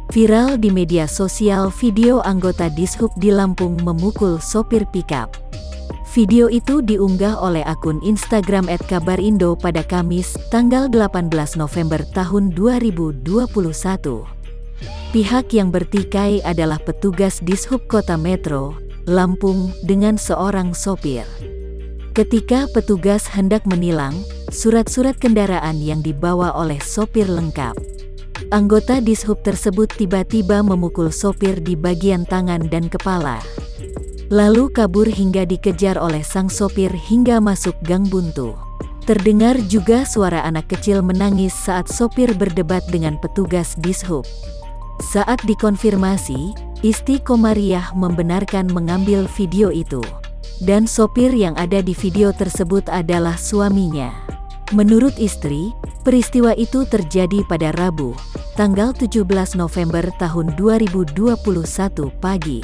Viral di media sosial video anggota Dishub di Lampung memukul sopir pikap. Video itu diunggah oleh akun Instagram @kabarindo pada Kamis, tanggal 18 November tahun 2021. Pihak yang bertikai adalah petugas Dishub Kota Metro, Lampung, dengan seorang sopir. Ketika petugas hendak menilang surat-surat kendaraan yang dibawa oleh sopir lengkap, anggota Dishub tersebut tiba-tiba memukul sopir di bagian tangan dan kepala, lalu kabur hingga dikejar oleh sang sopir hingga masuk gang buntu. Terdengar juga suara anak kecil menangis saat sopir berdebat dengan petugas Dishub. Saat dikonfirmasi, Isti Komariah membenarkan mengambil video itu, dan sopir yang ada di video tersebut adalah suaminya. Menurut istri, peristiwa itu terjadi pada Rabu, tanggal 17 November tahun 2021 pagi.